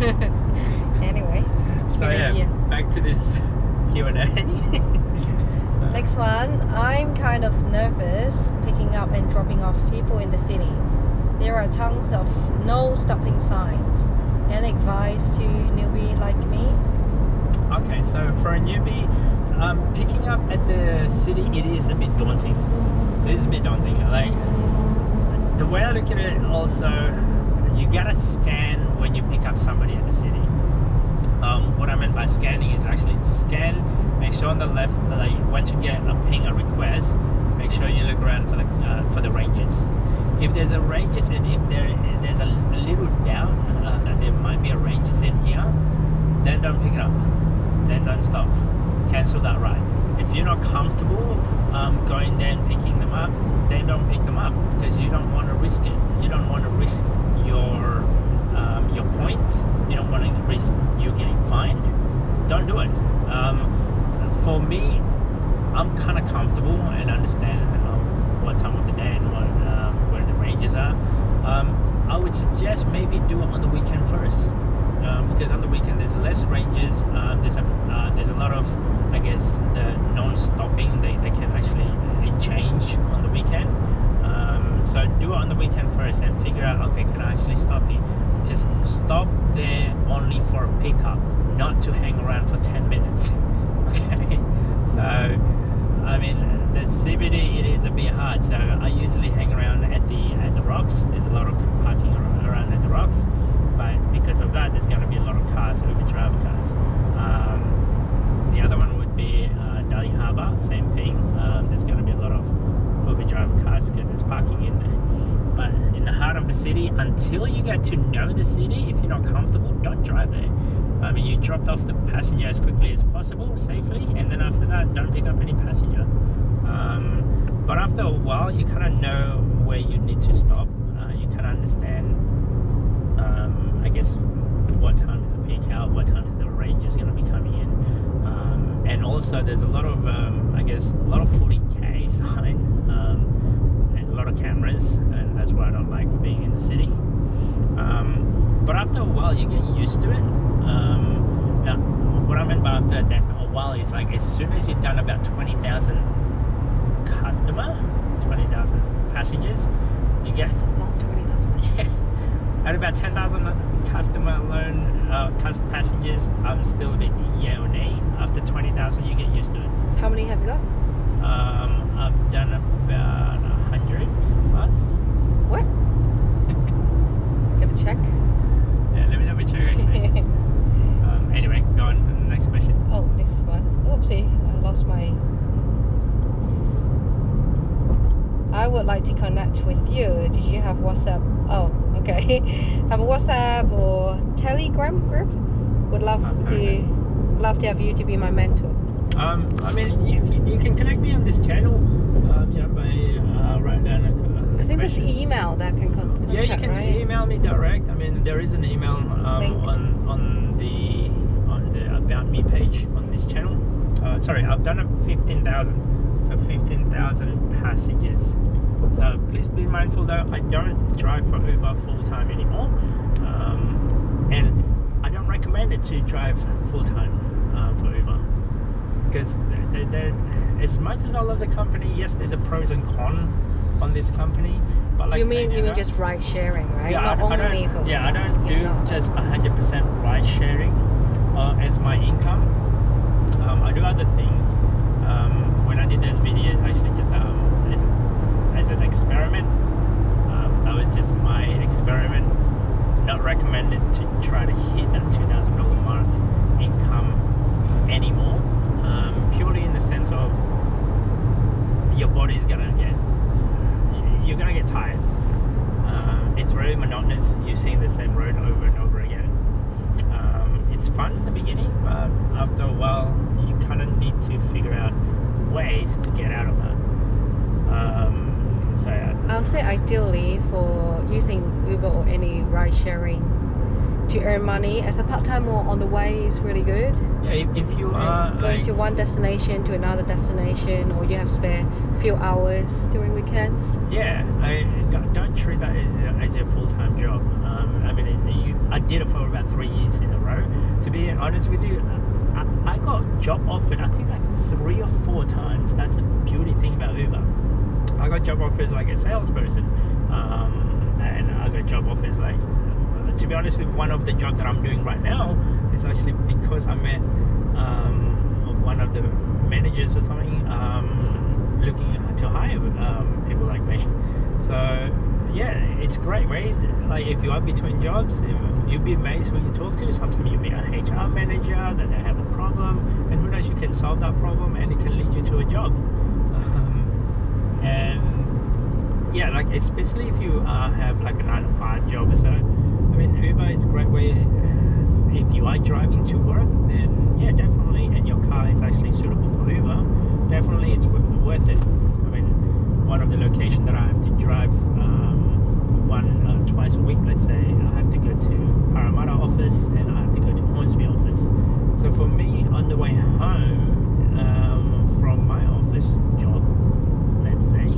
Anyway, it's So yeah, here. back to this Q&A. So, Next one, I'm kind of nervous picking up and dropping off people in the city. There are tons of no stopping signs. Any advice to newbie like me? okay, so for a newbie, picking up at the city, it is a bit daunting. It is a bit daunting. Like, the way I look at it also, you gotta scan when you pick up somebody at the city. What I meant by scanning is actually scan, make sure on the left, like once you get a ping, a request, make sure you look around for the ranges. If there's a ranges and if there's a little doubt that there might be a ranges in here, then don't pick it up. Then don't stop. Cancel that ride. If you're not comfortable going there and picking them up, then don't pick them up because you don't want to risk it. You don't want to risk your points. You don't want to risk you getting fined. Don't do it. For me, I'm kind of comfortable and understand what time of the day and where the ranges are. I would suggest maybe do it on the weekend first. Because on the weekend there's less ranges, there's a lot of, I guess, the non-stopping, they can actually change on the weekend. So do it on the weekend first and figure out, okay, can I actually stop here? Just stop there only for a pickup, not to hang around for 10 minutes. Okay, so I mean the CBD, it is a bit hard, so I usually hang around at the rocks. There's a lot of parking around at the rocks. But because of that, there's going to be a lot of cars, Uber driver cars. The other one would be Darling Harbour, same thing. There's going to be a lot of Uber driver cars because there's parking in there. But in the heart of the city, until you get to know the city, if you're not comfortable, don't drive there. I mean, you dropped off the passenger as quickly as possible, safely, and then after that, don't pick up any passenger. But after a while, you kind of know where you need to stop. You kind of understand, I guess, what time is the peak hour, what time is the range is going to be coming in. And also there's a lot of, I guess, a lot of 40k sign and a lot of cameras, and that's why I don't like being in the city. But after a while, you get used to it. Now, what I meant by after that a while is like as soon as you've done about 20,000 passengers, you get about 20,000. Yeah. At about 10,000 customer loan passengers, I'm still a bit yeah or nay. After 20,000, you get used to it. How many have you got? I've done about 100 plus. What? Gonna check. Yeah, let me double check actually. Anyway, go on to the next question. Oh, next one. Oopsie, I lost my... I would like to connect with you. Did you have WhatsApp? Oh, okay. Have a WhatsApp or Telegram group? Would love to have you to be my mentor. I mean, you can connect me on this channel. You know, by write down a I think there's questions. email that can contact, Yeah, you can right? email me direct. I mean, there is an email on the About Me page on this channel. Sorry, I've done 15,000. So 15,000 passengers. So please be mindful though, I don't drive for Uber full time anymore. And I don't recommend it to drive full time for Uber. Because they're, as much as I love the company, yes, there's a pros and cons on this company. But like you mean just ride sharing, right? Yeah, Not only for I Uber. don't It's do not. just 100% ride sharing as my income. I do other things. When I did those videos, actually just as an experiment. That was just my experiment. Not recommended to try to hit that $2,000 mark income anymore. Purely in the sense of your body's you're gonna get tired. It's very monotonous. You're seeing the same road over and over again. It's fun in the beginning, but after a while, you kind of need to figure out ways to get out of that. So I'll say ideally for using Uber or any ride sharing to earn money as a part-time or on the way is really good. yeah, if you are Going like, to one destination to another destination, or you have spare few hours during weekends. yeah, don't treat that as your full-time job. I mean, I did it for about 3 years in a row. To be honest with you, I got job offered, I think like 3 or 4 times. That's the beauty thing about Uber. I got job offers like a salesperson, and I got job offers like, to be honest with you, one of the jobs that I'm doing right now is actually because I met one of the managers or something looking to hire people like me. So yeah, it's great, right? Like if you are between jobs, you'll be amazed who you talk to. Sometimes you meet a HR manager that they have a problem, and who knows, you can solve that problem and it can lead you to a job. And yeah, like especially if you have like a 9-to-5 job or so, I mean Uber is a great way. If you are driving to work, then yeah, definitely, and your car is actually suitable for Uber, definitely it's worth it. I mean, one of the locations that I have to drive twice a week, let's say, I have to go to Parramatta office and I have to go to Hornsby office. So for me, on the way home from my office job, let's say,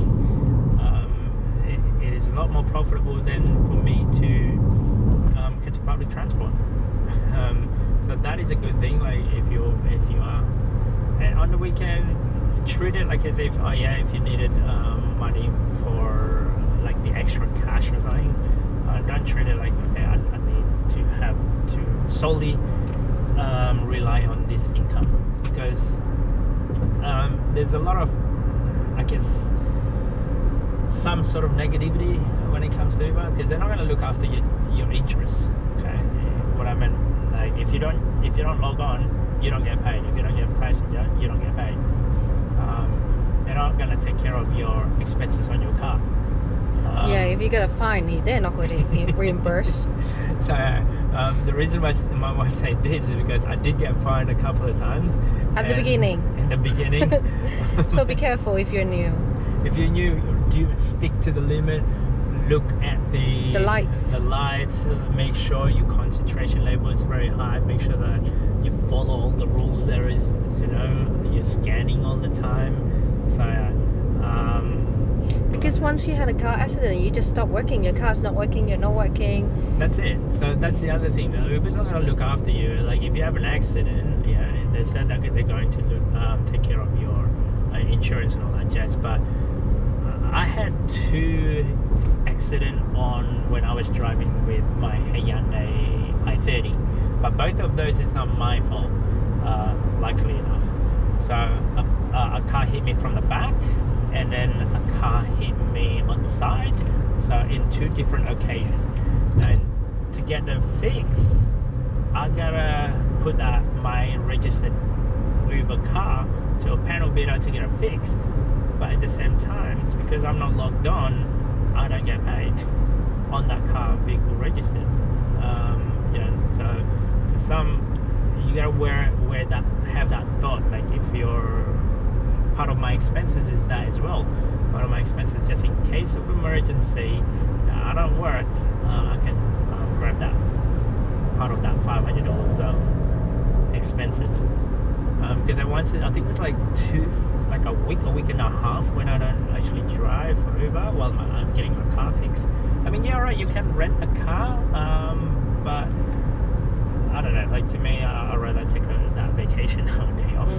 it is a lot more profitable than for me to catch public transport. So that is a good thing. Like if you are, and on the weekend, treat it like as if, oh yeah, if you needed money for like the extra cash or something, don't treat it like, okay, I need to have to solely rely on this income, because there's a lot of, I guess, some sort of negativity when it comes to Uber, because they're not going to look after your interests. Okay, what I meant, like if you don't log on, you don't get paid. If you don't get a passenger, you don't get paid. They're not going to take care of your expenses on your car. Yeah, if you get a fine, they're not going to reimburse. So the reason why my wife said this is because I did get fined a couple of times. At the beginning. In the beginning. So be careful if you're new. If you're new, do stick to the limit. Look at the lights. The lights. Make sure your concentration level is very high. Make sure that you follow all the rules there is. You're scanning all the time. So because once you had a car accident, you just stop working. Your car's not working. You're not working. That's it. So that's the other thing. Uber's not going to look after you. Like if you have an accident, yeah, they said that they're going to take care of your insurance and all that jazz. But I had 2 accidents on when I was driving with my Hyundai i30, but both of those is not my fault, luckily enough. So a car hit me from the back, and then a car hit me on the side. So in 2 different occasions. And to get the fix, I gotta put my registered Uber car to a panel beater to get a fix. But at the same time, it's because I'm not logged on, I don't get paid on that car vehicle registered. So for some, you gotta have that thought. Like if you're part of my expenses is that as well. Part of my expenses, just in case of emergency that I don't work, I can grab that part of that $500 expenses. Because I think it was like a week and a half when I don't actually drive for Uber while I'm getting my car fixed. I mean, yeah, alright, you can rent a car, but I don't know. Like to me, I'd rather take that vacation day off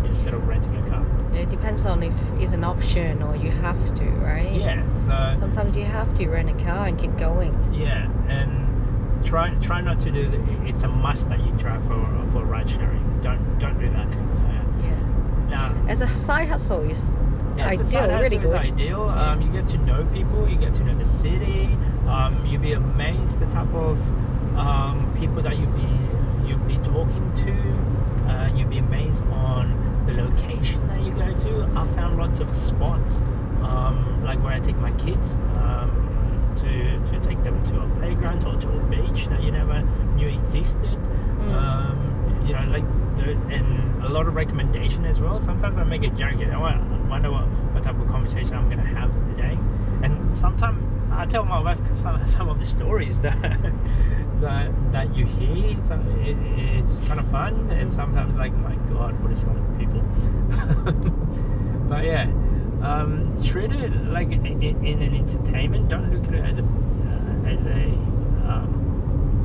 instead of renting a car. It depends on if it's an option or you have to, right? Yeah. So sometimes you have to rent a car and keep going. Yeah, and try not to do it's a must that you drive for ride sharing. Don't do that. So, yeah. As a side hustle, is ideal, really good. It's ideal. You get to know people. You get to know the city. You'll be amazed the type of people that you'll be talking to. You'll be amazed on the location that you go to. I found lots of spots, like where I take my kids to take them to a playground or to a beach that you never knew existed. And a lot of recommendation as well. Sometimes I make a joke, I wonder what type of conversation I'm going to have today. And sometimes I tell my wife some of the stories that you hear. So it's kind of fun, and sometimes like, my God, what is wrong with people? But yeah, treat it like in an entertainment. Don't look at it as a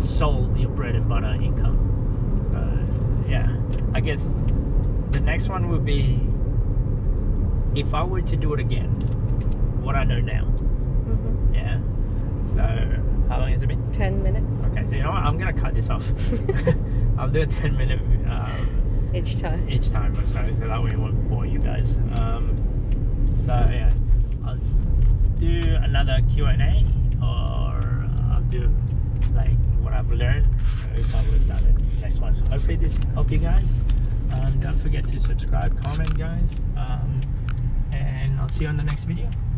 sole your bread and butter income. So yeah, I guess the next one would be if I were to do it again, what I know now. Yeah. So how long has it been? 10 minutes Okay, so you know what? I'm gonna cut this off. I'll do a 10-minute each time. or so that way it won't bore you guys. So yeah, I'll do another Q&A, or I'll do like what I've learned. If I would have done it next one. Hopefully this helped you guys. Don't forget to subscribe, comment, guys, and I'll see you on the next video.